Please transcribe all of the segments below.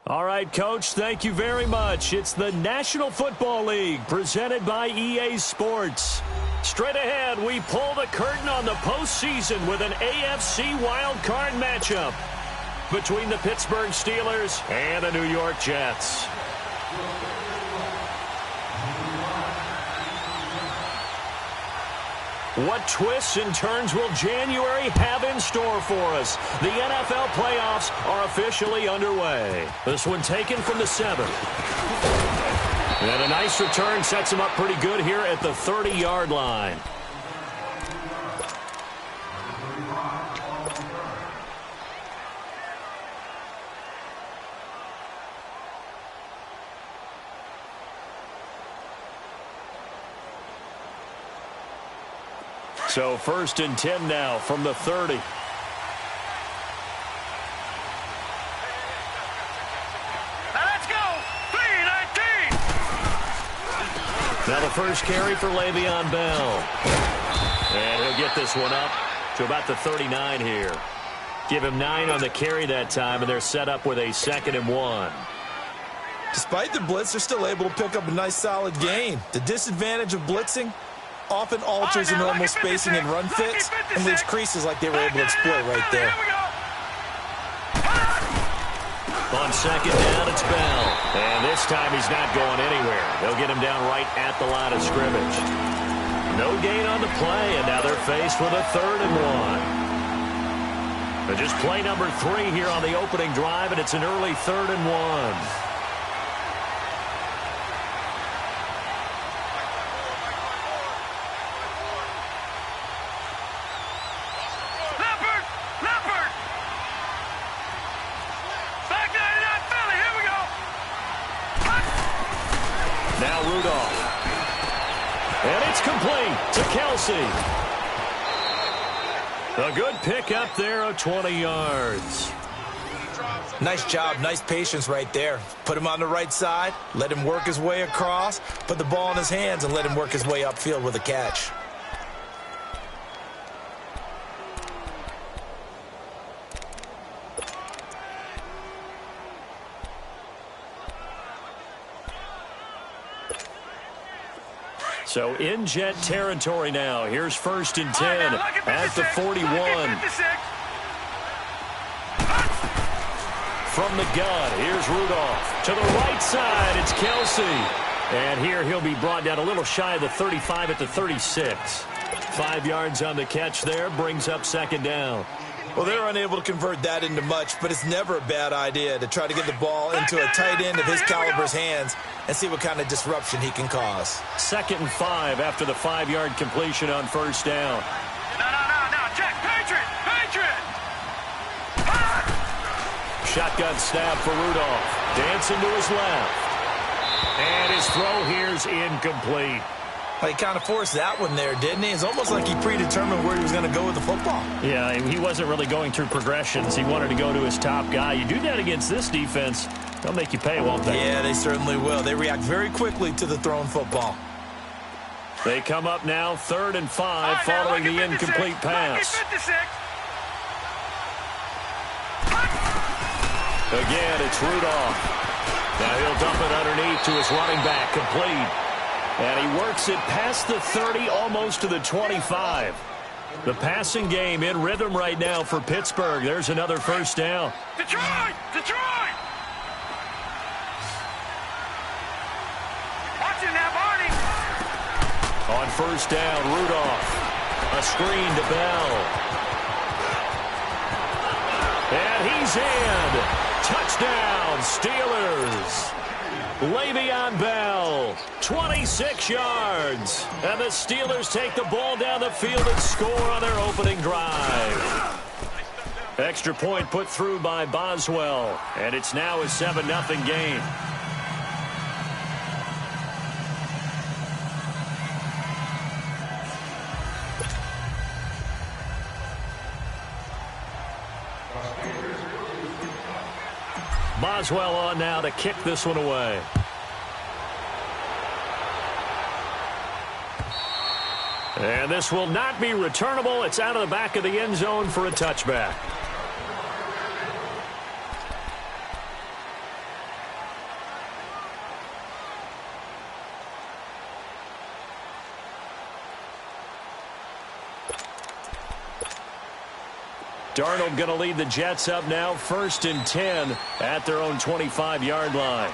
All right, Coach, thank you very much. It's the National Football League presented by EA Sports. Straight ahead, we pull the curtain on the postseason with an AFC wildcard matchup between the Pittsburgh Steelers and the New York Jets. What twists and turns will January have in store for us? The NFL playoffs are officially underway. This one taken from the 7th. And a nice return sets him up pretty good here at the 30-yard line. So 1st and 10 now from the 30. Now let's go. 3-19. Now the first carry for Le'Veon Bell. And he'll get this one up to about the 39 here. Give him 9 on the carry that time, and they're set up with a 2nd and 1. Despite the blitz, they're still able to pick up a nice solid gain. The disadvantage of blitzing often alters the normal spacing and run fits and leaves creases like they were able to exploit right there. On 2nd down, it's Bell. And this time he's not going anywhere. They'll get him down right at the line of scrimmage. No gain on the play, and now they're faced with a 3rd and 1. Just play number 3 here on the opening drive, and it's an early 3rd and 1. Now Rudolph. And it's complete to Kelsey. A good pickup there of 20 yards. Nice job, nice patience right there. Put him on the right side, let him work his way across, put the ball in his hands, and let him work his way upfield with a catch. So in Jet territory now. Here's 1st and 10 at the 41. From the gun, here's Rudolph. To the right side, it's Kelsey. And here he'll be brought down a little shy of the 35 at the 36. 5 yards on the catch there, brings up 2nd down. Well, they're unable to convert that into much, but it's never a bad idea to try to get the ball into a tight end of his caliber's hands and see what kind of disruption he can cause. 2nd and 5 after the 5-yard completion on 1st down. No, check, Patriot! Shotgun snap for Rudolph. Dancing to his left. And his throw here's incomplete. Well, he kind of forced that one there, didn't he? It's almost like he predetermined where he was going to go with the football. Yeah, he wasn't really going through progressions. He wanted to go to his top guy. You do that against this defense, they'll make you pay, won't they? Yeah, they certainly will. They react very quickly to the thrown football. They come up now 3rd and 5 following the incomplete pass. Again, it's Rudolph. Now he'll dump it underneath to his running back, complete. And he works it past the 30, almost to the 25. The passing game in rhythm right now for Pittsburgh. There's another 1st down. Detroit! Watching that, Barney. On 1st down, Rudolph. A screen to Bell. And he's in. Touchdown, Steelers. Le'Veon Bell, 26 yards. And the Steelers take the ball down the field and score on their opening drive. Extra point put through by Boswell. And it's now a 7-0 game. Boswell on now to kick this one away. And this will not be returnable. It's out of the back of the end zone for a touchback. Darnold going to lead the Jets up now, 1st and 10 at their own 25-yard line.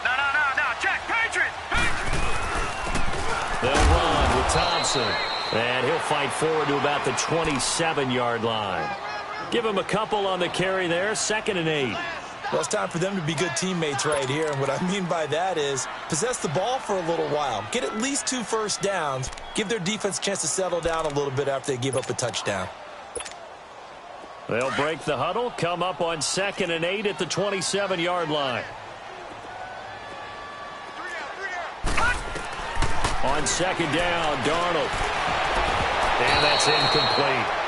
No, check, Patriot! They'll run with Thompson, and he'll fight forward to about the 27-yard line. Give him a couple on the carry there, 2nd and 8. Well, it's time for them to be good teammates right here. And what I mean by that is possess the ball for a little while. Get at least 2 first downs. Give their defense a chance to settle down a little bit after they give up a touchdown. They'll break the huddle, come up on 2nd and 8 at the 27-yard line. On 2nd down, Darnold. And that's incomplete.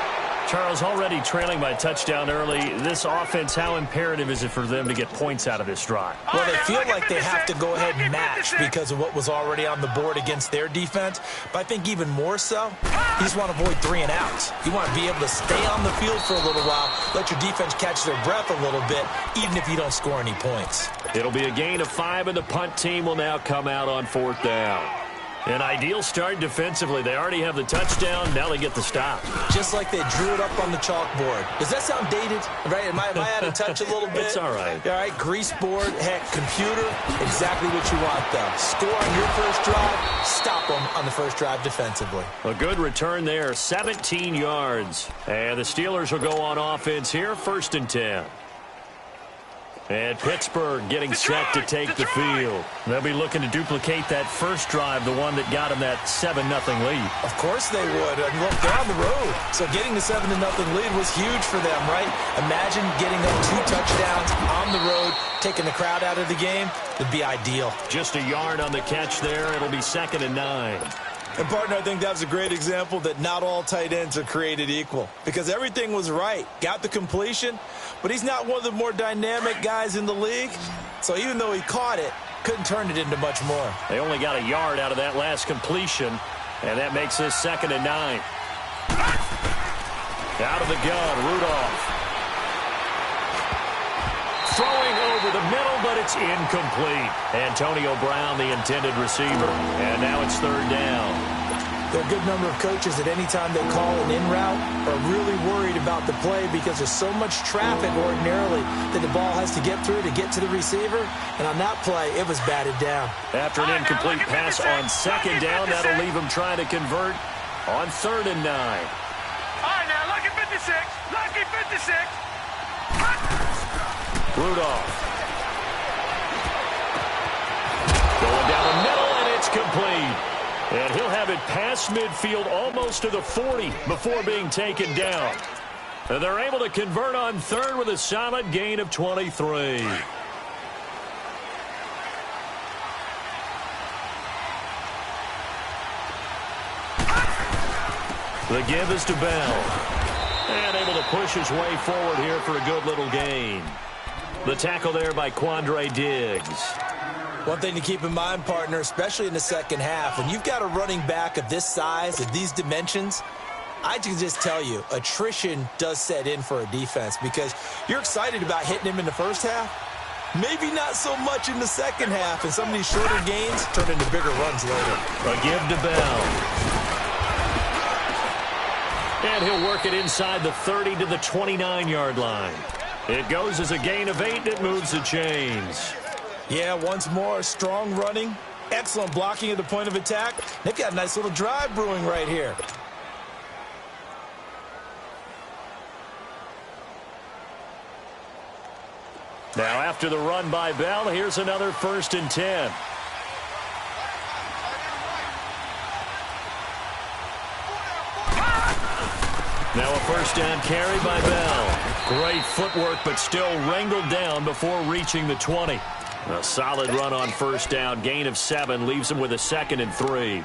Charles, already trailing by a touchdown early. This offense, how imperative is it for them to get points out of this drive? Well, they feel like they have to go ahead and match because of what was already on the board against their defense. But I think even more so, you just want to avoid 3 and outs. You want to be able to stay on the field for a little while, let your defense catch their breath a little bit, even if you don't score any points. It'll be a gain of 5, and the punt team will now come out on 4th down. An ideal start defensively. They already have the touchdown. Now they get the stop. Just like they drew it up on the chalkboard. Does that sound dated? Right? Am I out of touch a little bit? It's all right. All right, grease board, heck, computer, exactly what you want, though. Score on your first drive, stop them on the first drive defensively. A good return there, 17 yards. And the Steelers will go on offense here, 1st and 10. And Pittsburgh getting set to take the field. They'll be looking to duplicate that first drive, the one that got them that 7-0 lead. Of course they would. And look, they're on the road. So getting the 7-0 lead was huge for them, right? Imagine getting up 2 touchdowns on the road, taking the crowd out of the game. Would be ideal. Just a yard on the catch there. It'll be 2nd and 9. And, partner, I think that was a great example that not all tight ends are created equal because everything was right. Got the completion, but he's not one of the more dynamic guys in the league. So even though he caught it, couldn't turn it into much more. They only got a yard out of that last completion, and that makes this 2nd and 9. Out of the gun, Rudolph. Throwing over the middle, but it's incomplete. Antonio Brown, the intended receiver. And now it's 3rd down. There are a good number of coaches that any time they call an in route are really worried about the play because there's so much traffic ordinarily that the ball has to get through to get to the receiver. And on that play, it was batted down. After an incomplete pass on 2nd down, that'll leave him trying to convert on 3rd and 9. All right, now, lucky 56. Lucky 56. Rudolph. Going down the middle, and it's complete. And he'll have it past midfield almost to the 40 before being taken down. And they're able to convert on 3rd with a solid gain of 23. The give is to Bell. And able to push his way forward here for a good little gain. The tackle there by Quandre Diggs. One thing to keep in mind, partner, especially in the second half, when you've got a running back of this size, of these dimensions, I can just tell you, attrition does set in for a defense because you're excited about hitting him in the first half. Maybe not so much in the second half, and some of these shorter gains turn into bigger runs later. A give to Bell. And he'll work it inside the 30 to the 29-yard line. It goes as a gain of 8, and it moves the chains. Yeah, once more, strong running, excellent blocking at the point of attack. They've got a nice little drive brewing right here. Now after the run by Bell, here's another 1st and 10. Now a 1st down carry by Bell. Great footwork, but still wrangled down before reaching the 20. A solid run on 1st down. Gain of 7 leaves him with a 2nd and 3.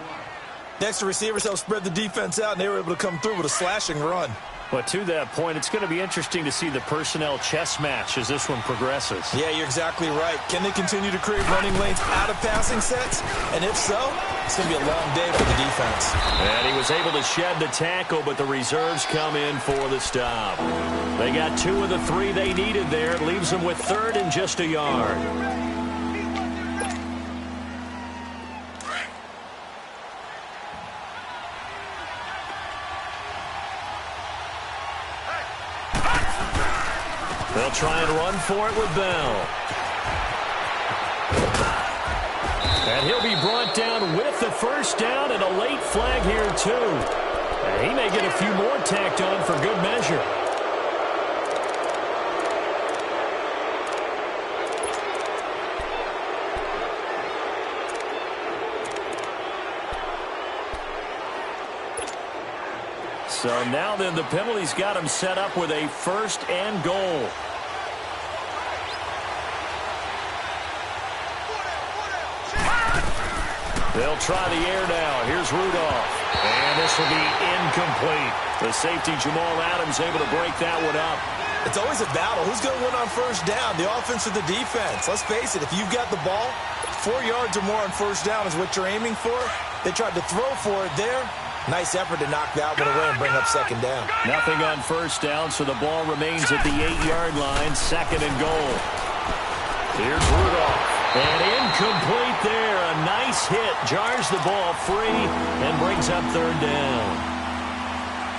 Next, the receivers helped spread the defense out, and they were able to come through with a slashing run. But to that point, it's going to be interesting to see the personnel chess match as this one progresses. Yeah, you're exactly right. Can they continue to create running lanes out of passing sets? And if so, it's going to be a long day for the defense. And he was able to shed the tackle, but the reserves come in for the stop. They got 2 of the 3 they needed there. It leaves them with 3rd and just a yard. try and run for it with Bell. And he'll be brought down with the first down and a late flag here, too. And he may get a few more tacked on for good measure. So now then, the penalty's got him set up with a first and goal. They'll try the air now. Here's Rudolph. And this will be incomplete. The safety, Jamal Adams, able to break that one up. It's always a battle. Who's going to win on first down, the offense or the defense? Let's face it, if you've got the ball, 4 yards or more on first down is what you're aiming for. They tried to throw for it there. Nice effort to knock that one away and bring up second down. Nothing on first down, so the ball remains at the 8-yard line, second and goal. Here's Rudolph. And incomplete there. A nice hit. Jars the ball free and brings up third down.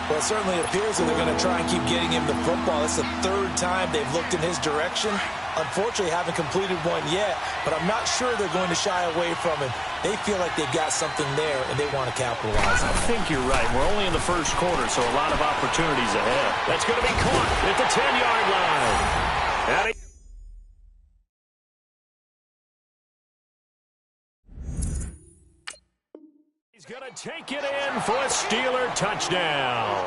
Well, it certainly appears that they're going to try and keep getting him the football. It's the third time they've looked in his direction. Unfortunately, haven't completed one yet, but I'm not sure they're going to shy away from it. They feel like they've got something there, and they want to capitalize on it. I think you're right. We're only in the first quarter, so a lot of opportunities ahead. That's going to be caught at the 10-yard line. He's going to take it in for a Steeler touchdown.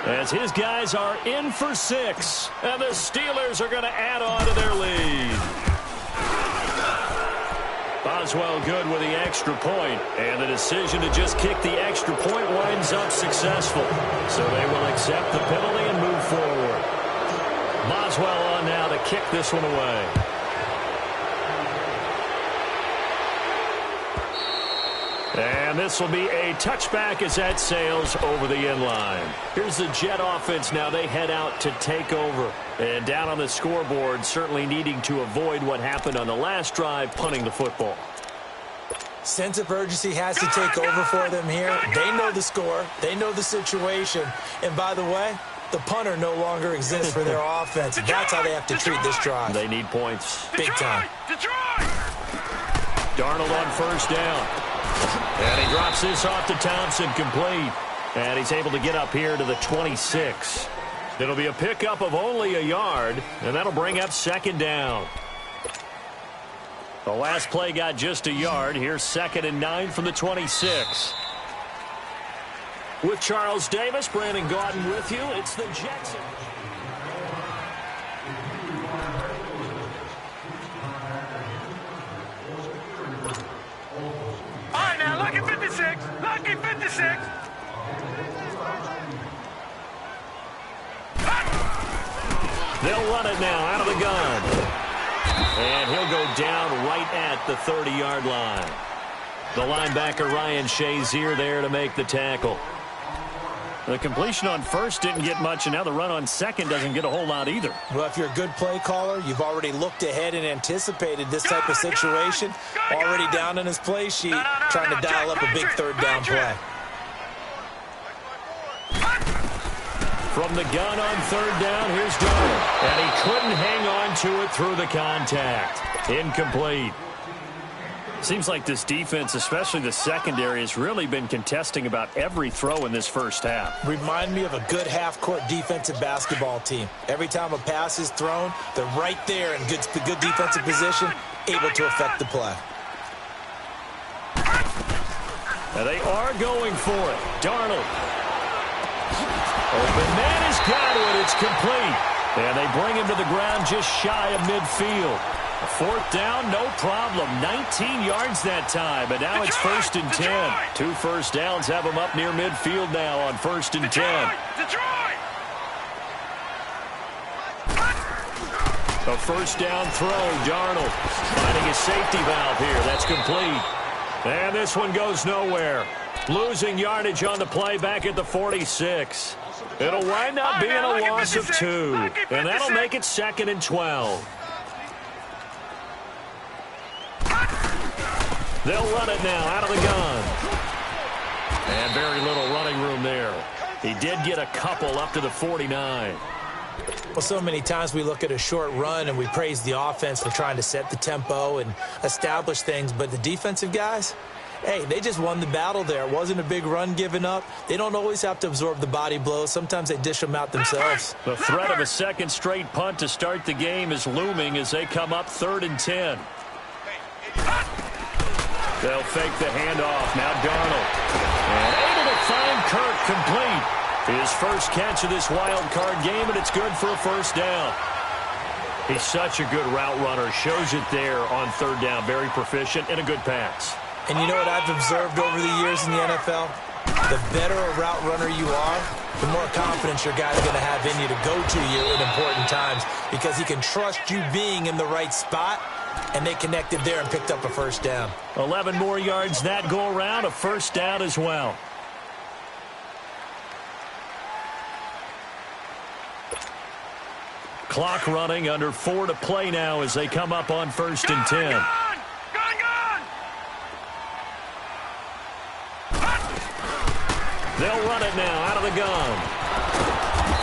As his guys are in for 6, and the Steelers are going to add on to their lead. Boswell good with the extra point, and the decision to just kick the extra point winds up successful. So they will accept the penalty and move forward. Boswell on now to kick this one away. And this will be a touchback as that sails over the end line. Here's the Jet offense now. They head out to take over. And down on the scoreboard, certainly needing to avoid what happened on the last drive, punting the football. Sense of urgency has to take over for them here. They know the score. They know the situation. And by the way, the punter no longer exists for their offense. That's how they have to treat this drive. They need points. Big time. Darnold on first down. And he drops this off to Thompson, complete. And he's able to get up here to the 26. It'll be a pickup of only a yard, and that'll bring up second down. The last play got just a yard. Here's 2nd and 9 from the 26. With Charles Davis, Brandon Gaudin with you. It's the Jets. All right, now, lucky 56. Lucky 56. They'll run it now out of the gun. And he'll go down right at the 30-yard line. The linebacker, Ryan Shazier, there to make the tackle. The completion on first didn't get much, and now the run on second doesn't get a whole lot either. Well, if you're a good play caller, you've already looked ahead and anticipated this type of situation. Already down in his play sheet, trying to dial up a big third down play. From the gun on third down, here's Darnold. And he couldn't hang on to it through the contact. Incomplete. Seems like this defense, especially the secondary, has really been contesting about every throw in this first half. Remind me of a good half-court defensive basketball team. Every time a pass is thrown, they're right there in good defensive position, able to affect the play. Now they are going for it. Darnold. Open man has got it. It's complete. And they bring him to the ground just shy of midfield. Fourth down, no problem. 19 yards that time, but now it's 1st and 10. 2 first downs have him up near midfield now on 1st and 10. A first down throw, Darnold finding a safety valve here. That's complete. And this one goes nowhere. Losing yardage on the play back at the 46. It'll wind up being a loss of 2, and that'll make it 2nd and 12. They'll run it now out of the gun. And very little running room there. He did get a couple up to the 49. Well, so many times we look at a short run and we praise the offense for trying to set the tempo and establish things, but the defensive guys, hey, they just won the battle there. It wasn't a big run given up. They don't always have to absorb the body blows. Sometimes they dish them out themselves. The threat of a second straight punt to start the game is looming as they come up 3rd and 10. They'll fake the handoff. Now Darnold. And able to find Kirk complete. His first catch of this wild card game, and it's good for a first down. He's such a good route runner. Shows it there on 3rd down. Very proficient and a good pass. And you know what I've observed over the years in the NFL? The better a route runner you are, the more confidence your guy's going to have in you to go to you in important times because he can trust you being in the right spot, and they connected there and picked up a first down. 11 more yards that go around, a first down as well. Clock running, under 4 to play now as they come up on 1st and 10. They'll run it now out of the gun.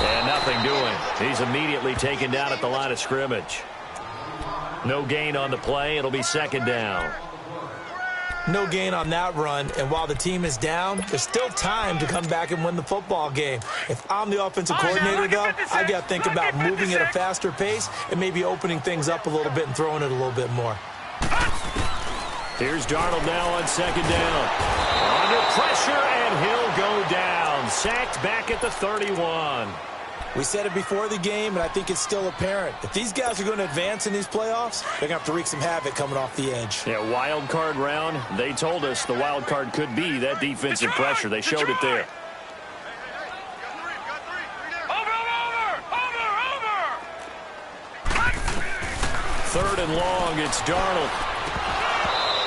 And nothing doing. He's immediately taken down at the line of scrimmage. No gain on the play. It'll be 2nd down. No gain on that run, and while the team is down, there's still time to come back and win the football game. If I'm the offensive coordinator, though, I got to think about moving at a faster pace and maybe opening things up a little bit and throwing it a little bit more. Here's Darnold now on 2nd down. Under pressure, and he'll go down. Sacked back at the 31. We said it before the game, and I think it's still apparent. If these guys are going to advance in these playoffs, they're going to have to wreak some havoc coming off the edge. Yeah, wild card round. They told us the wild card could be that defensive pressure. They showed it there. Third and long, it's Darnold.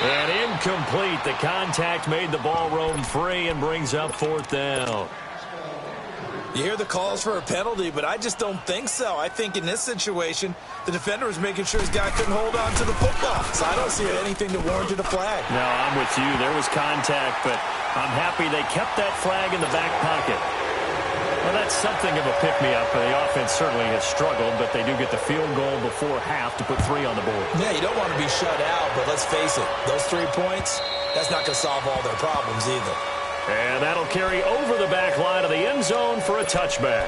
And incomplete. The contact made the ball roam free and brings up 4th down. You hear the calls for a penalty, but I just don't think so. I think in this situation, the defender was making sure his guy couldn't hold on to the football. So I don't see anything that warranted a flag. No, I'm with you. There was contact, but I'm happy they kept that flag in the back pocket. Well, that's something of a pick-me-up. The offense certainly has struggled, but they do get the field goal before half to put 3 on the board. Yeah, you don't want to be shut out, but let's face it, those 3 points, that's not going to solve all their problems either. And that'll carry over the back line of the end zone for a touchback.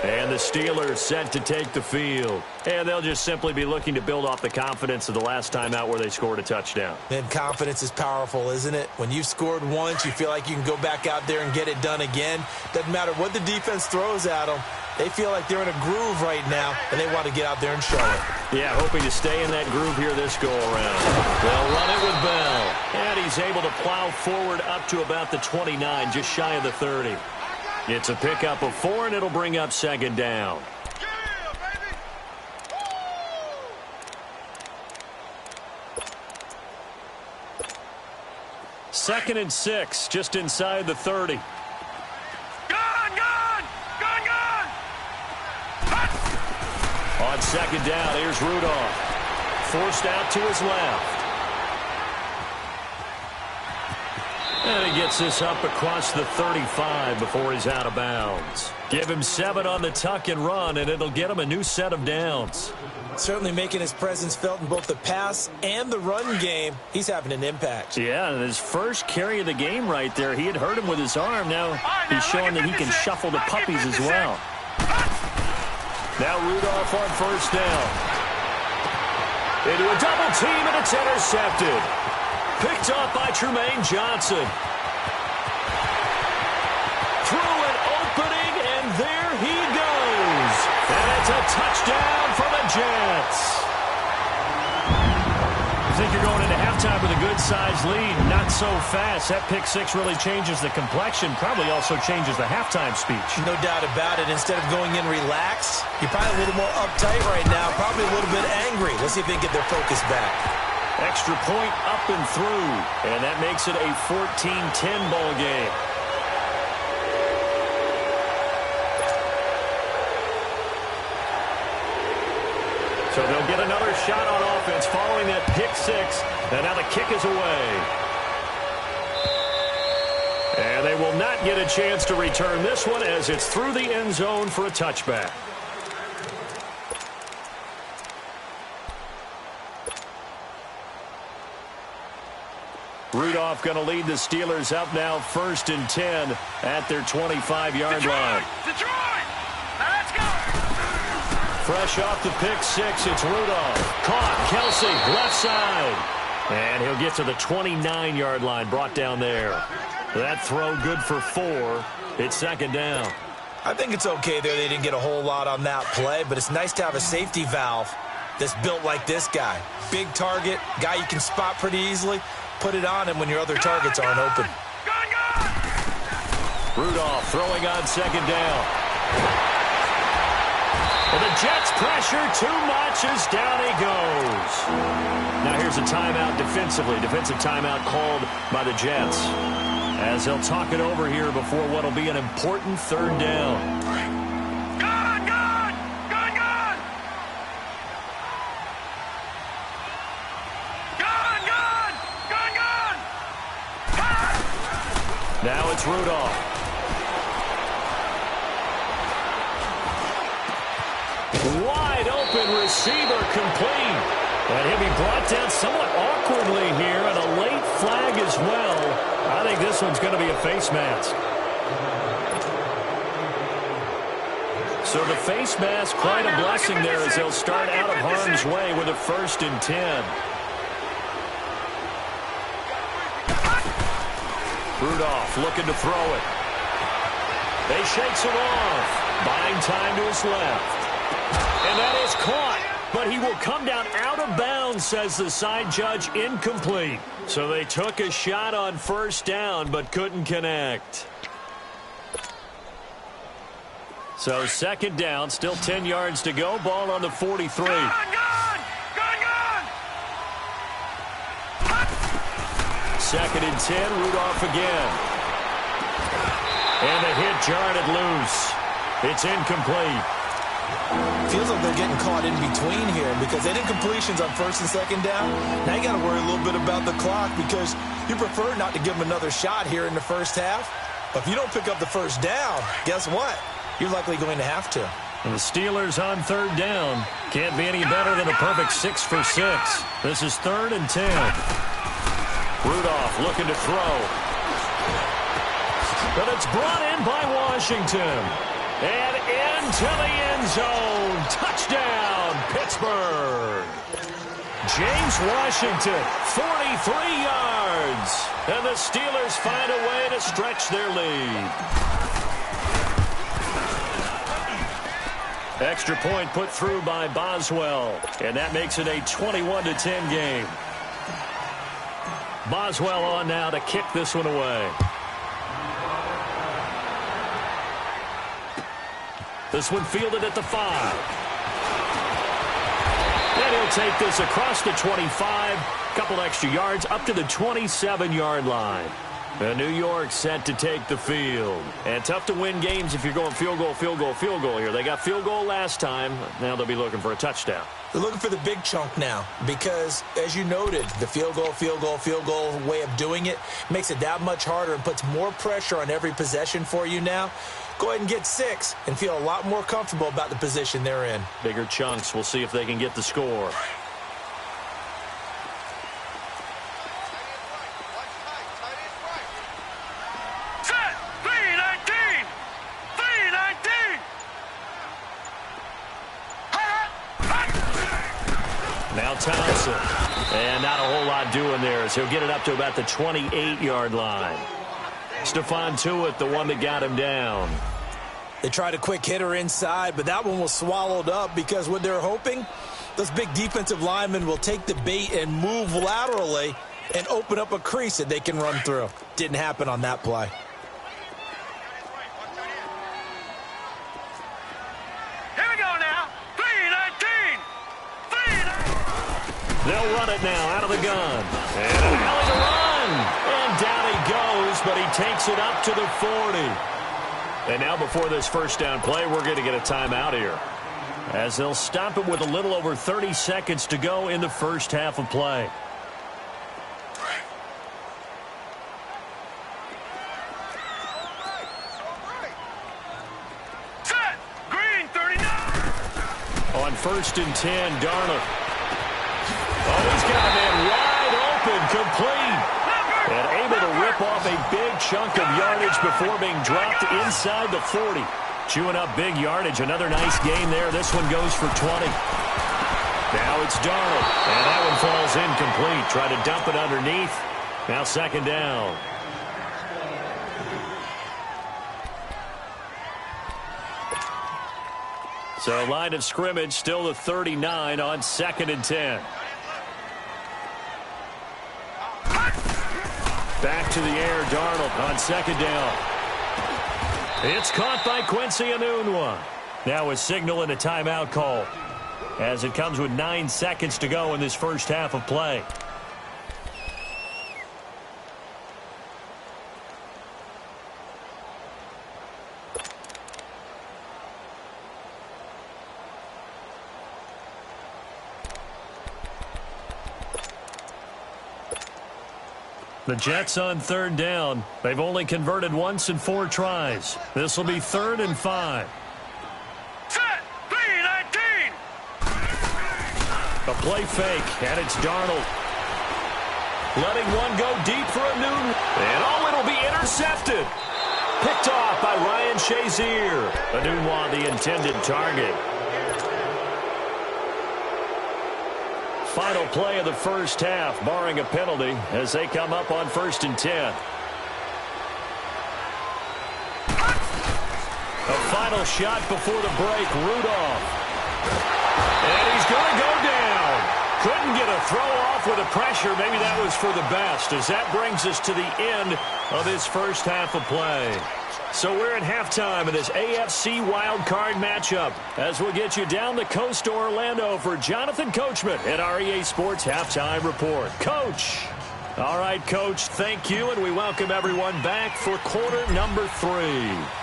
And the Steelers set to take the field. And they'll just simply be looking to build off the confidence of the last time out where they scored a touchdown. And confidence is powerful, isn't it? When you've scored once, you feel like you can go back out there and get it done again. Doesn't matter what the defense throws at them. They feel like they're in a groove right now, and they want to get out there and show it. Yeah, hoping to stay in that groove here this go-around. They'll run it with Bell. And he's able to plow forward up to about the 29, just shy of the 30. It's a pickup of 4, and it'll bring up 2nd down. Second and 6, just inside the 30. On 2nd down, here's Rudolph. Forced out to his left. And he gets this up across the 35 before he's out of bounds. Give him 7 on the tuck and run, and it'll get him a new set of downs. Certainly making his presence felt in both the pass and the run game. He's having an impact. Yeah, and his first carry of the game right there, he had hurt him with his arm. Now he's showing that he can shuffle the puppies as well. Now Rudolph on 1st down. Into a double team, and it's intercepted. Picked up by Trumaine Johnson. Through an opening, and there he goes. And it's a touchdown for the Jets. I think you're going into halftime with a good-sized lead. Not so fast. That pick 6 really changes the complexion. Probably also changes the halftime speech. No doubt about it. Instead of going in relaxed, you're probably a little more uptight right now. Probably a little bit angry. Let's see if they can get their focus back. Extra point up and through. And that makes it a 14-10 ball game. So they'll get another shot on offense following that pick 6. And now the kick is away. And they will not get a chance to return this one as it's through the end zone for a touchback. Rudolph going to lead the Steelers up now 1st and 10 at their 25-yard line. Detroit! Now let's go! Fresh off the pick six, it's Rudolph. Caught, Kelsey, left side. And he'll get to the 29-yard line, brought down there. That throw good for 4. It's 2nd down. I think it's okay there. They didn't get a whole lot on that play, but it's nice to have a safety valve that's built like this guy. Big target, guy you can spot pretty easily. Put it on him when your other targets aren't open. Rudolph throwing on 2nd down. And the Jets pressure too much as down he goes. Now here's a timeout defensively. Defensive timeout called by the Jets, as they'll talk it over here before what will be an important 3rd down. Now it's Rudolph. Wide open receiver complete. And he'll be brought down somewhat awkwardly here, and a late flag as well. I think this one's going to be a face mask. So the face mask, quite a blessing there as they'll start out of harm's way with a 1st and 10. Rudolph looking to throw it. They shakes it off. Buying time to his left. And that is caught. But he will come down out of bounds, says the side judge, incomplete. So they took a shot on 1st down, but couldn't connect. So 2nd down, still 10 yards to go. Ball on the 43. Second and 10, Rudolph again. And the hit jarred it loose. It's incomplete. Feels like they're getting caught in between here because they did completions on 1st and 2nd down. Now you got to worry a little bit about the clock because you prefer not to give them another shot here in the 1st half. But if you don't pick up the 1st down, guess what? You're likely going to have to. And the Steelers on 3rd down. Can't be any better than a perfect 6 for 6. This is 3rd and 10. Rudolph looking to throw. But it's brought in by Washington. And into the end zone. Touchdown, Pittsburgh. James Washington, 43 yards. And the Steelers find a way to stretch their lead. Extra point put through by Boswell. And that makes it a 21-10 game. Boswell on now to kick this one away. This one fielded at the 5. And he'll take this across the 25. Couple extra yards up to the 27-yard line. And New York set to take the field. And tough to win games if you're going field goal, field goal, field goal here. They got field goal last time. Now they'll be looking for a touchdown. They're looking for the big chunk now because, as you noted, the field goal, field goal, field goal way of doing it makes it that much harder and puts more pressure on every possession for you now. Go ahead and get 6 and feel a lot more comfortable about the position they're in. Bigger chunks. We'll see if they can get the score. Set! 319! 319! Now Thompson. And not a whole lot doing there as he'll get it up to about the 28-yard line. Stephon Tuitt, the one that got him down. They tried a quick hitter inside, but that one was swallowed up because what they're hoping, those big defensive linemen will take the bait and move laterally and open up a crease that they can run through. Didn't happen on that play. Here we go now. 319! 319! They'll run it now out of the gun. And an alley to run. And down he goes, but he takes it up to the 40. And now before this 1st down play, we're going to get a timeout here, as they'll stop it with a little over 30 seconds to go in the 1st half of play. Set! Green 39! On 1st and 10, Darnold. Oh, he's got a man wide open, complete. chunk of yardage before being dropped inside the 40. Chewing up big yardage. Another nice gain there. This one goes for 20. Now it's Darnold. And that one falls incomplete. Try to dump it underneath. Now second down. So line of scrimmage still the 39 on 2nd and 10. Back to the air, Darnold on second down. It's caught by Quincy Enunwa. Now a signal and a timeout call as it comes with 9 seconds to go in this first half of play. The Jets on third down. They've only converted once in 4 tries. This will be 3rd and 5. Set. 3-19. A play fake, and it's Darnold. Letting one go deep for Enunwa. And it'll be intercepted. Picked off by Ryan Shazier. Enunwa, the intended target. Final play of the first half, barring a penalty, as they come up on 1st and 10. A final shot before the break, Rudolph. And he's going to go down. Couldn't get a throw off with the pressure. Maybe that was for the best, as that brings us to the end of this first half of play. So we're at halftime in this AFC wildcard matchup as we'll get you down the coast to Orlando for Jonathan Coachman at our EA Sports Halftime Report. Coach. All right, Coach, thank you, and we welcome everyone back for quarter number 3.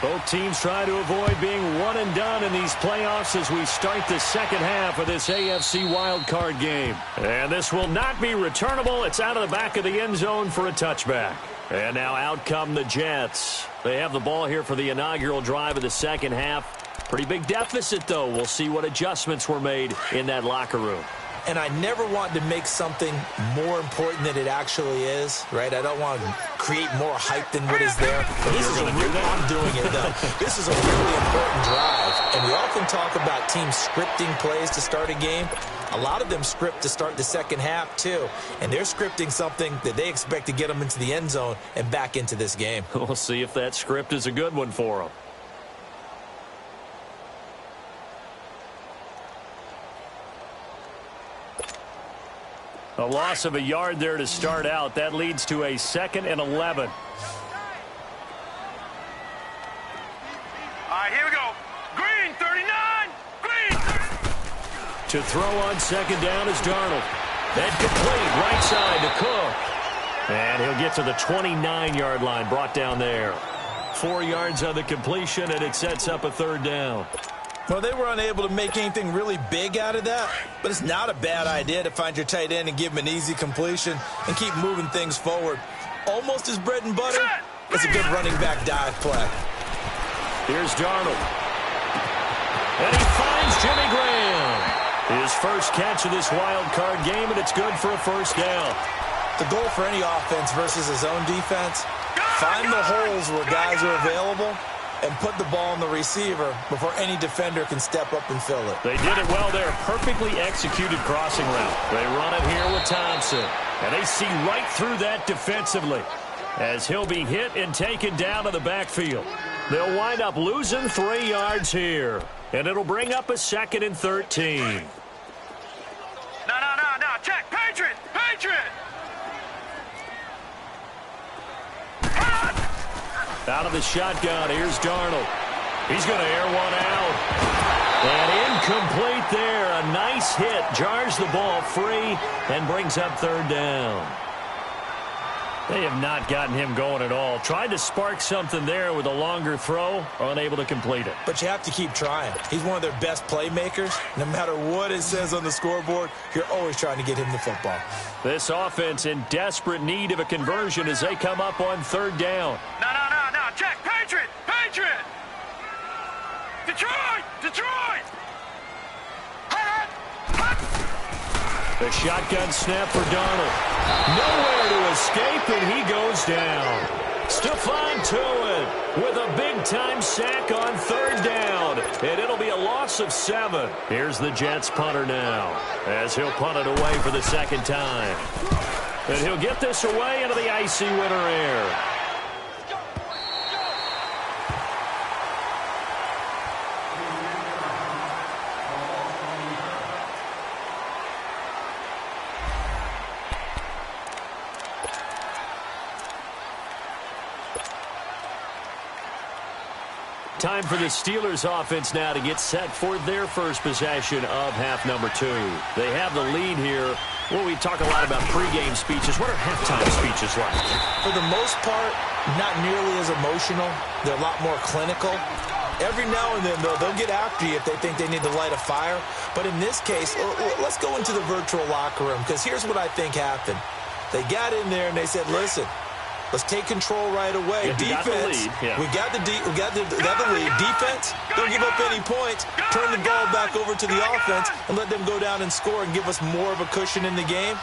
Both teams try to avoid being one and done in these playoffs as we start the second half of this AFC wildcard game. And this will not be returnable. It's out of the back of the end zone for a touchback. And now out come the Jets. They have the ball here for the inaugural drive of the second half. Pretty big deficit, though. We'll see what adjustments were made in that locker room. And I never want to make something more important than it actually is, right? I don't want to create more hype than what is there. But this is I'm doing it, though. This is a really important drive. And we often talk about teams scripting plays to start a game. A lot of them script to start the second half, too. And they're scripting something that they expect to get them into the end zone and back into this game. We'll see if that script is a good one for them. A loss of a yard there to start out. That leads to a 2nd and 11. All right, here we go. Green, 39. Green. To throw on second down is Darnold. That complete right side to Cook. And he'll get to the 29-yard line, brought down there. 4 yards on the completion, and it sets up a 3rd down. Well, they were unable to make anything really big out of that, but it's not a bad idea to find your tight end and give him an easy completion and keep moving things forward. Almost his bread and butter. It's a good running back dive play. Here's Darnold. And he finds Jimmy Graham. His first catch of this wild card game, and it's good for a 1st down. The goal for any offense versus his own defense, find the holes where guys are available and put the ball on the receiver before any defender can step up and fill it. They did it well there. Perfectly executed crossing route. They run it here with Thompson. And they see right through that defensively as he'll be hit and taken down to the backfield. They'll wind up losing 3 yards here. And it'll bring up a 2nd and 13. No. Check. Patriot. Out of the shotgun, here's Darnold. He's going to air one out. And incomplete there. A nice hit. Jars the ball free and brings up 3rd down. They have not gotten him going at all. Tried to spark something there with a longer throw, unable to complete it. But you have to keep trying. He's one of their best playmakers. No matter what it says on the scoreboard, you're always trying to get him the football. This offense in desperate need of a conversion as they come up on 3rd down. No. Check. Patriot. Detroit. The shotgun snap for Darnold. Nowhere to escape, and he goes down. Stephon Tuitt with a big-time sack on third down. And it'll be a loss of 7. Here's the Jets punter now as he'll punt it away for the second time. And he'll get this away into the icy winter air. Time for the Steelers offense now to get set for their first possession of half number 2. They have the lead here. Well, we talk a lot about pregame speeches. What are halftime speeches like? For the most part, not nearly as emotional. They're a lot more clinical. Every now and then, though, they'll get after you if they think they need to light a fire. But in this case, let's go into the virtual locker room, because here's what I think happened. They got in there and they said, listen, let's take control right away. Yeah, defense, yeah. we got the lead. Defense, don't give up any points. Turn the ball back over to the offense and let them go down and score and give us more of a cushion in the game.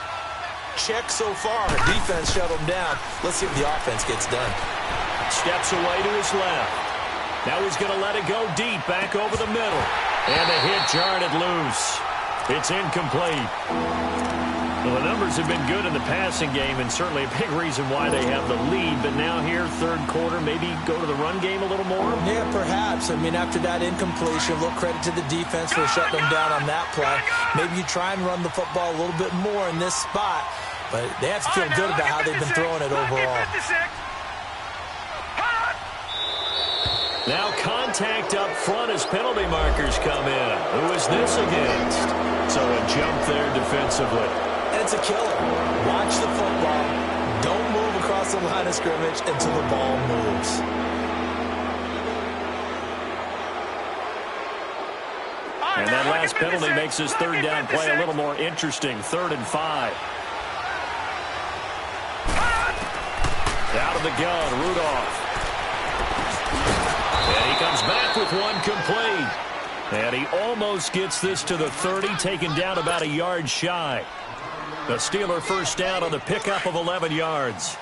Check so far. Defense shut them down. Let's see if the offense gets done. Steps away to his left. Now he's going to let it go deep, back over the middle. And the hit jarred it loose. It's incomplete. Well, the numbers have been good in the passing game, and certainly a big reason why they have the lead. But now here, third quarter, maybe go to the run game a little more? Yeah, perhaps. I mean, after that incompletion, a little credit to the defense for shutting them down on that play. Maybe you try and run the football a little bit more in this spot, but they have to feel good about how they've been throwing it overall. Now contact up front as penalty markers come in. Who is this against? So a jump there defensively. And it's a killer. Watch the football. Don't move across the line of scrimmage until the ball moves. And that last penalty makes his third down play a little more interesting. 3rd and 5. Out of the gun, Rudolph. And he comes back with one complete. And he almost gets this to the 30, taken down about a yard shy. The Steeler first down on the pickup of 11 yards.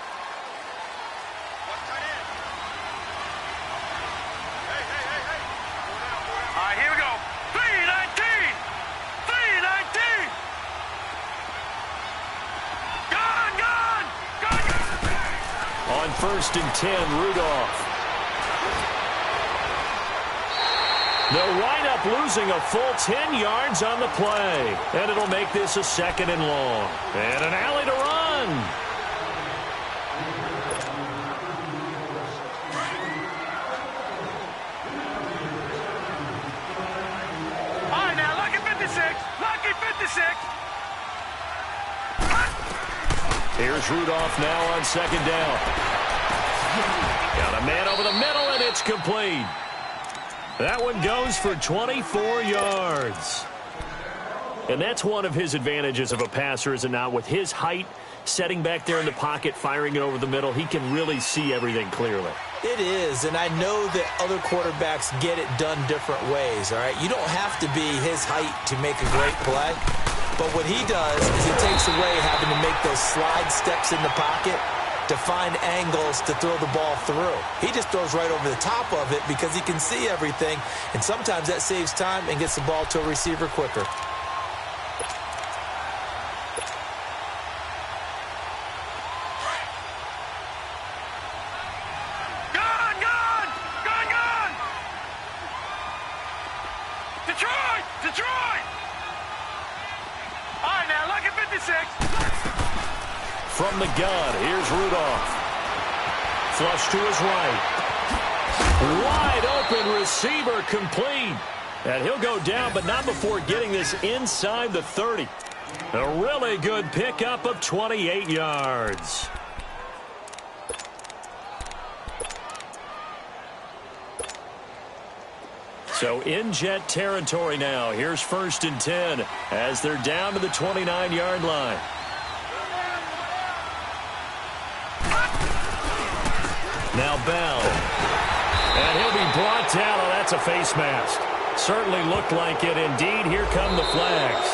All right, here we go. 3-19. 3-19. Gone. On 1st and 10, Rudolph. They'll wind up losing a full 10 yards on the play. And it'll make this a 2nd and long. And an alley to run. All right, now, lucky 56. Lucky 56. Here's Rudolph now on 2nd down. Got a man over the middle, and it's complete. That one goes for 24 yards. And that's one of his advantages of a passer, is it not? With his height, setting back there in the pocket, firing it over the middle, he can really see everything clearly. It is, and I know that other quarterbacks get it done different ways, all right? You don't have to be his height to make a great play. But what he does is he takes away having to make those slide steps in the pocket to find angles to throw the ball through. He just throws right over the top of it because he can see everything, and sometimes that saves time and gets the ball to a receiver quicker. Gone. Detroit. All right, now, lucky 56. From the gun, here's Rudolph. Flush to his right. Wide open receiver, complete. And he'll go down, but not before getting this inside the 30. A really good pickup of 28 yards. So in Jet territory now. Here's 1st and 10 as they're down to the 29-yard line. Now Bell. And he'll be brought down. Oh, that's a face mask. Certainly looked like it. Indeed, here come the flags.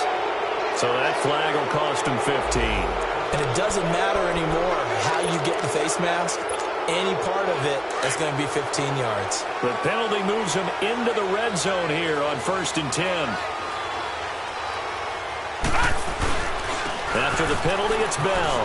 So that flag will cost him 15. And it doesn't matter anymore how you get the face mask. any part of it, that's going to be 15 yards. The penalty moves him into the red zone here on 1st and 10. After the penalty, it's Bell.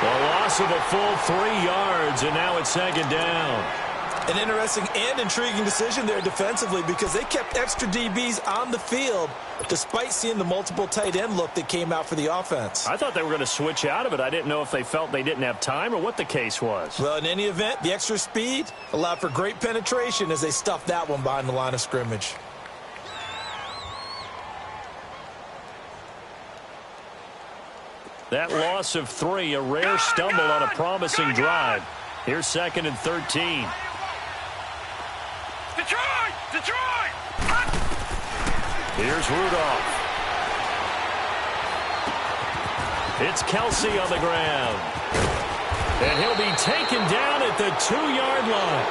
The loss of a full 3 yards, and now it's 2nd down. An interesting and intriguing decision there defensively because they kept extra DBs on the field despite seeing the multiple tight end look that came out for the offense. I thought they were going to switch out of it. I didn't know if they felt they didn't have time or what the case was. Well, in any event, the extra speed allowed for great penetration as they stuffed that one behind the line of scrimmage. That loss of 3, a rare stumble on a promising drive. Here's 2nd and 13. Detroit! Detroit! Here's Rudolph. It's Kelsey on the ground. And he'll be taken down at the 2-yard line.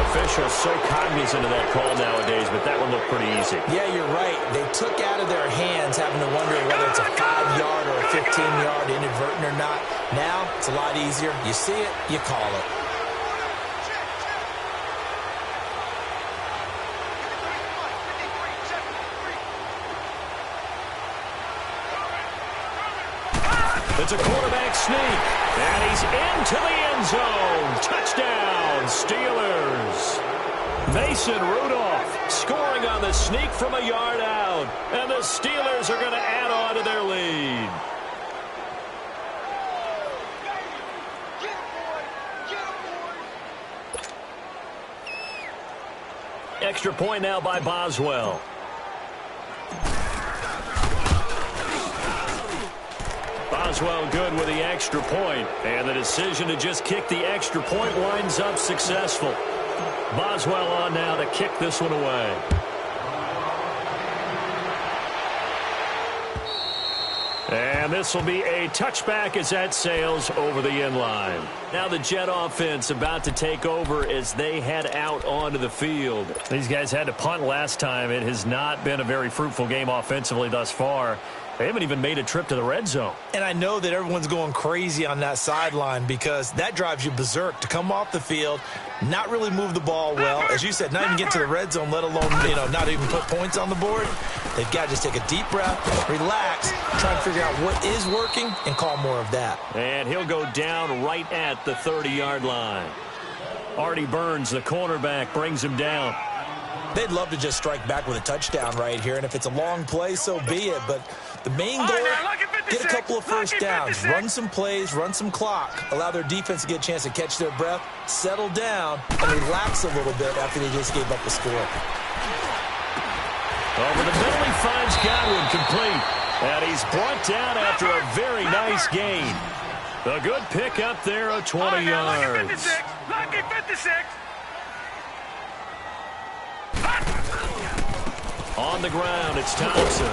Officials so cognizant of that call nowadays, but that one looked pretty easy. Yeah, you're right. They took out of their hands having to wonder whether it's a 5-yard or a 15-yard inadvertent or not. Now, it's a lot easier. You see it, you call it. It's a quarterback sneak, and he's into the end zone. Touchdown, Steelers. Mason Rudolph scoring on the sneak from a yard out, and the Steelers are going to add on to their lead. Extra point now by Boswell. Boswell good with the extra point, and the decision to just kick the extra point winds up successful. Boswell on now to kick this one away. And this will be a touchback as that sails over the end line. Now the Jet offense about to take over as they head out onto the field. These guys had to punt last time. It has not been a very fruitful game offensively thus far. They haven't even made a trip to the red zone. And I know that everyone's going crazy on that sideline because that drives you berserk to come off the field, not really move the ball well. As you said, not even get to the red zone, let alone, not even put points on the board. They've got to just take a deep breath, relax, try and figure out what is working and call more of that. And he'll go down right at the 30-yard line. Artie Burns, the cornerback, brings him down. They'd love to just strike back with a touchdown right here, and if it's a long play, so be it. But the main goal, get a couple of first downs, run some plays, run some clock, allow their defense to get a chance to catch their breath, settle down, and relax a little bit after they just gave up the score. Over the middle, he finds Godwin complete, and he's brought down after a very nice gain. A good pick up there of 20 yards. Lucky 56. On the ground, it's Thompson.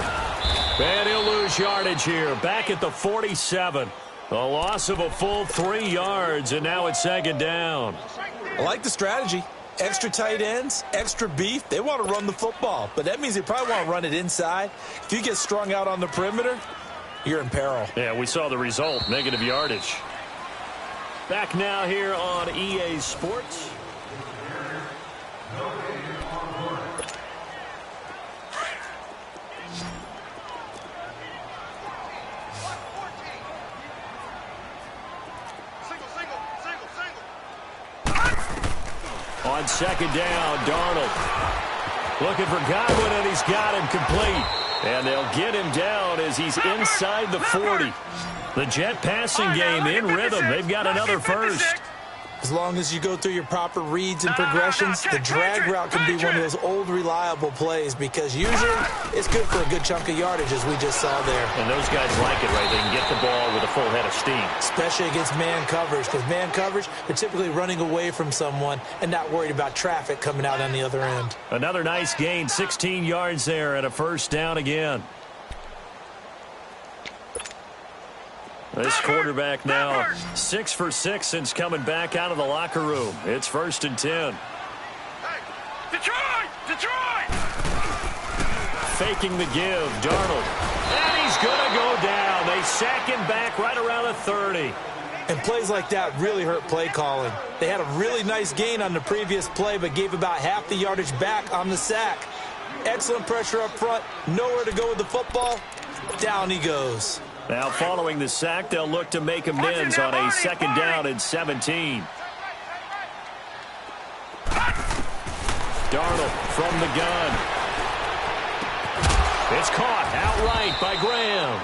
And he'll lose yardage here. Back at the 47. A loss of a full 3 yards, and now it's 2nd down. I like the strategy. Extra tight ends, extra beef. They want to run the football, but that means they probably want to run it inside. If you get strung out on the perimeter, you're in peril. Yeah, we saw the result, negative yardage. Back now here on EA Sports. On 2nd down, Darnold looking for Godwin, and he's got him complete. And they'll get him down as he's inside the 40. The Jet passing game in rhythm. They've got another first. As long as you go through your proper reads and progressions, the drag route can be one of those old reliable plays because usually it's good for a good chunk of yardage, as we just saw there. And those guys like it, right? They can get the ball with a full head of steam. Especially against man coverage, because man coverage, they're typically running away from someone and not worried about traffic coming out on the other end. Another nice gain, 16 yards there and a first down again. This quarterback now 6 for 6 since coming back out of the locker room. It's 1st and 10. Detroit! Detroit! Faking the give, Darnold. And he's going to go down. They sack him back right around the 30. And plays like that really hurt play calling. They had a really nice gain on the previous play, but gave about half the yardage back on the sack. Excellent pressure up front. Nowhere to go with the football. Down he goes. Now following the sack, they'll look to make amends on a second down and 17. Darnold from the gun. It's caught outright by Graham.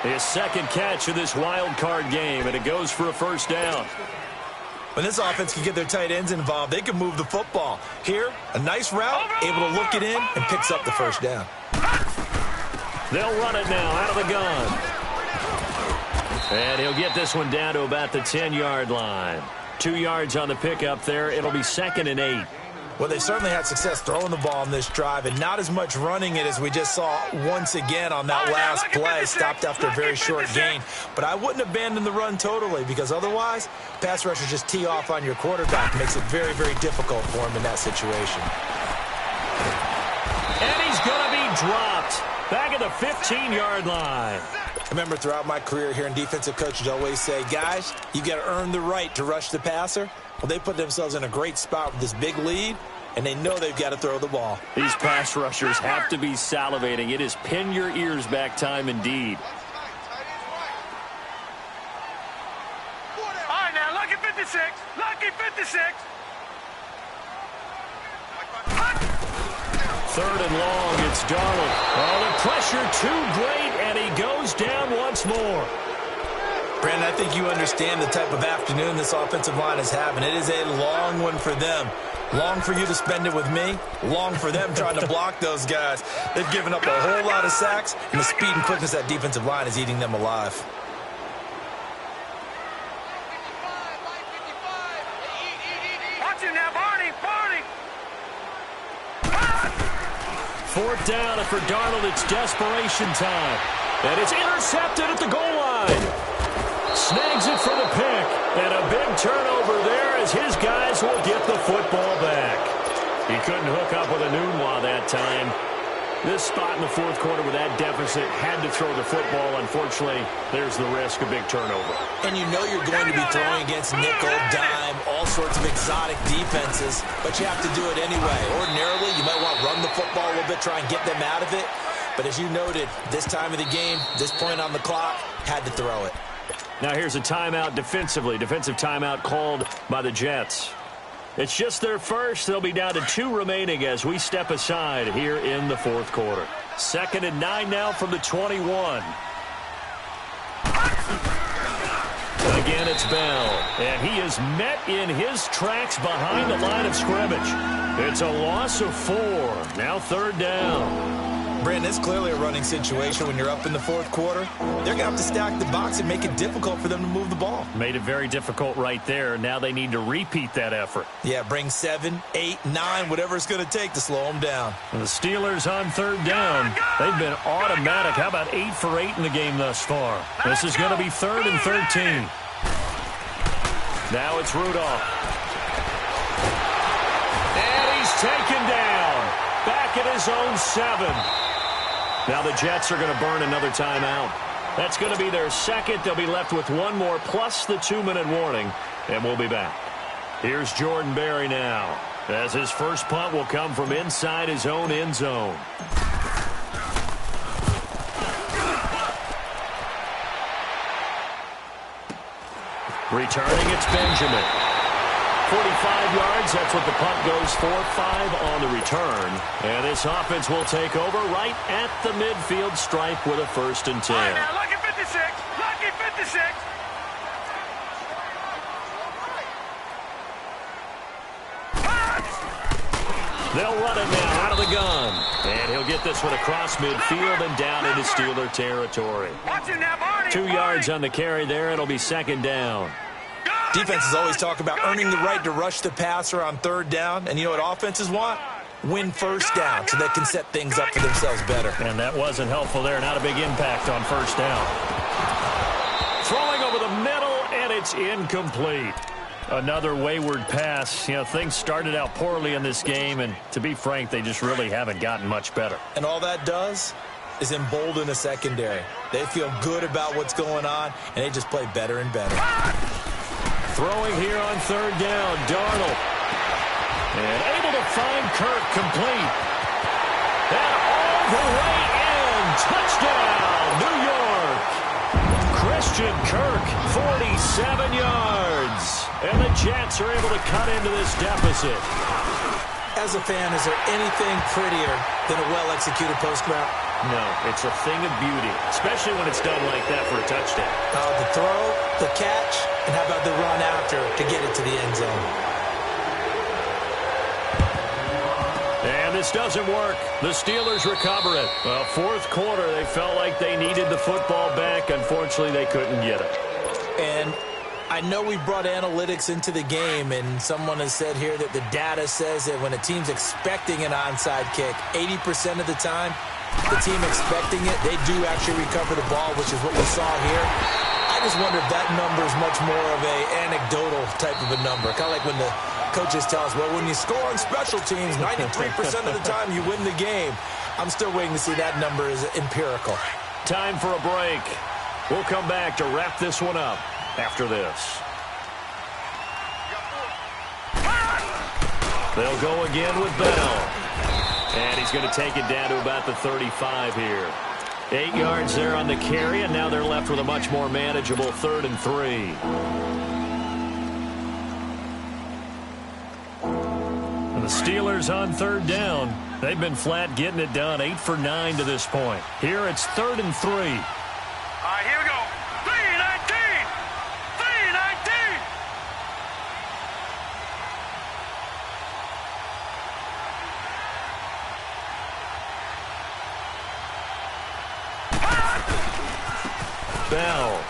His second catch of this wild card game, and it goes for a first down. When this offense can get their tight ends involved, they can move the football. Here, a nice route, able to look it in, and picks up the first down. They'll run it now out of the gun. And he'll get this one down to about the 10-yard line. 2 yards on the pickup there. It'll be 2nd and 8. Well, they certainly had success throwing the ball on this drive and not as much running it as we just saw once again on that last play. Stopped after a very short gain. But I wouldn't abandon the run totally because otherwise, pass rushers just tee off on your quarterback. Makes it very, very difficult for him in that situation. And he's going to be dropped back at the 15-yard line. I remember throughout my career hearing defensive coaches always say, guys, you got to earn the right to rush the passer. Well, they put themselves in a great spot with this big lead, and they know they've got to throw the ball. These pass rushers have to be salivating. It is pin your ears back time indeed. All right, now, lucky 56. Lucky 56. Third and long, it's Darnold. Oh, the pressure too great, and he goes down once more. Brandon, I think you understand the type of afternoon this offensive line is having. It is a long one for them. Long for you to spend it with me. Long for them trying to block those guys. They've given up a whole lot of sacks, and the speed and quickness of that defensive line is eating them alive. Watch him now, Barney. Barney. 4th down, and for Darnold, it's desperation time. And it's intercepted at the goal line. Snags it for the pick. And a big turnover there as his guys will get the football back. He couldn't hook up with a Nunwa that time. This spot in the 4th quarter with that deficit had to throw the football. Unfortunately, there's the risk of big turnover. And you know you're going to be throwing against nickel, dime, all sorts of exotic defenses, but you have to do it anyway. Ordinarily, you might want to run the football a little bit, try and get them out of it. But as you noted, this time of the game, this point on the clock, had to throw it. Now here's a timeout defensively. Defensive timeout called by the Jets. It's just their first. They'll be down to 2 remaining as we step aside here in the 4th quarter. 2nd and 9 now from the 21. Again, it's Bell. And he is met in his tracks behind the line of scrimmage. It's a loss of 4. Now 3rd down. Brandon, it's clearly a running situation when you're up in the 4th quarter. They're going to have to stack the box and make it difficult for them to move the ball. Made it very difficult right there. Now they need to repeat that effort. Yeah, bring 7, 8, 9, whatever it's going to take to slow them down. And the Steelers on 3rd down. They've been automatic. How about 8 for 8 in the game thus far? This is going to be 3rd and 13. Now it's Rudolph. And he's taken down. Back at his own 7. Now the Jets are going to burn another timeout. That's going to be their second. They'll be left with 1 more plus the 2-minute warning, and we'll be back. Here's Jordan Berry now, as his first punt will come from inside his own end zone. Returning, it's Benjamin. 45 yards, that's what the punt goes for. 5 on the return. And this offense will take over right at the midfield stripe with a 1st and 10. All right, now, lucky 56. Lucky 56. They'll run it now out of the gun. And he'll get this one across midfield and down into Steeler territory. Watch him now, Barney. 2 yards on the carry there. It'll be 2nd down. Defenses always talk about earning the right to rush the passer on 3rd down. And you know what offenses want? Win 1st down so they can set things up for themselves better. And that wasn't helpful there. Not a big impact on 1st down. Throwing over the middle, and it's incomplete. Another wayward pass. You know, things started out poorly in this game, and to be frank, they just really haven't gotten much better. And all that does is embolden a secondary. They feel good about what's going on, and they just play better and better. Throwing here on third down, Darnold. And able to find Kirk complete. And all the way in. Touchdown, New York. Christian Kirk, 47 yards. And the Jets are able to cut into this deficit. As a fan, is there anything prettier than a well-executed post route? No, it's a thing of beauty, especially when it's done like that for a touchdown. The throw, the catch, and how about the run after to get it to the end zone? And this doesn't work. The Steelers recover it. Well, fourth quarter, they felt like they needed the football back. Unfortunately, they couldn't get it. And I know we brought analytics into the game, and someone has said here that the data says that when a team's expecting an onside kick, 80% of the time, the team expecting it, they do actually recover the ball, which is what we saw here. I just wonder if that number is much more of a anecdotal type of a number. Kind of like when the coaches tell us, well, when you score on special teams, 93% of the time you win the game. I'm still waiting to see that number is empirical. Time for a break. We'll come back to wrap this one up after this. They'll go again with Bell. And he's going to take it down to about the 35 here. 8 yards there on the carry, and now they're left with a much more manageable 3rd and 3. And the Steelers on 3rd down. They've been flat getting it done, 8 for 9 to this point. Here it's 3rd and 3. All right, here we go. 3-19. 3-19. Bell.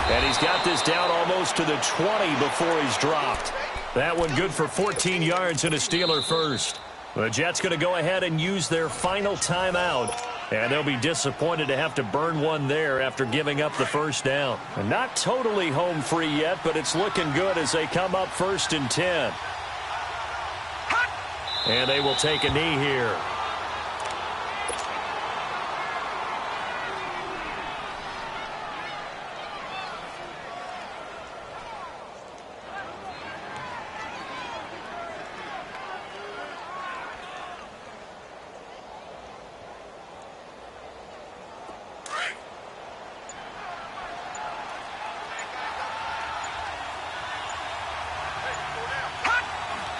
And he's got this down almost to the 20 before he's dropped. That one good for 14 yards and a Steeler first. The Jets going to go ahead and use their final timeout. And they'll be disappointed to have to burn one there after giving up the first down. And not totally home free yet, but it's looking good as they come up 1st and 10. And they will take a knee here.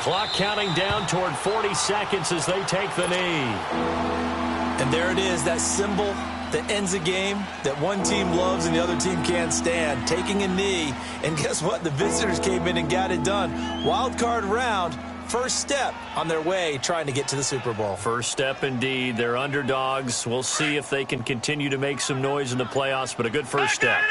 Clock counting down toward 40 seconds as they take the knee. And there it is, that symbol that ends a game that one team loves and the other team can't stand, taking a knee. And guess what? The visitors came in and got it done. Wild card round, first step on their way trying to get to the Super Bowl. First step indeed. They're underdogs. We'll see if they can continue to make some noise in the playoffs, but a good first step.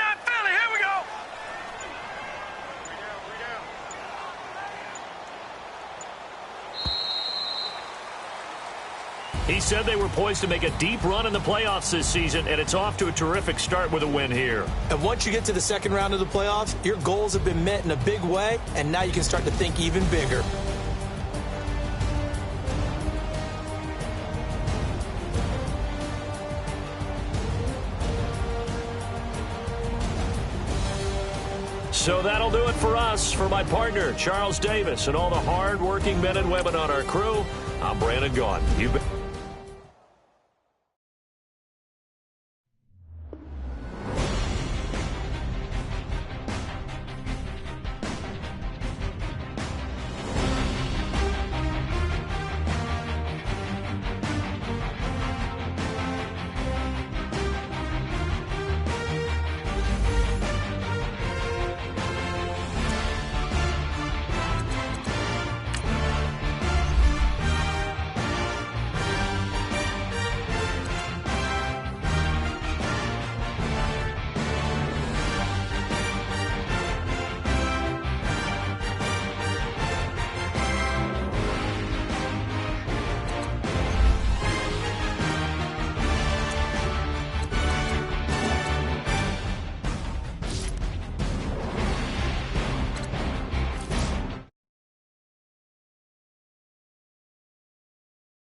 He said they were poised to make a deep run in the playoffs this season, and it's off to a terrific start with a win here. And once you get to the second round of the playoffs, your goals have been met in a big way, and now you can start to think even bigger. So that'll do it for us. For my partner, Charles Davis, and all the hard-working men and women on our crew, I'm Brandon Gaudin. You've been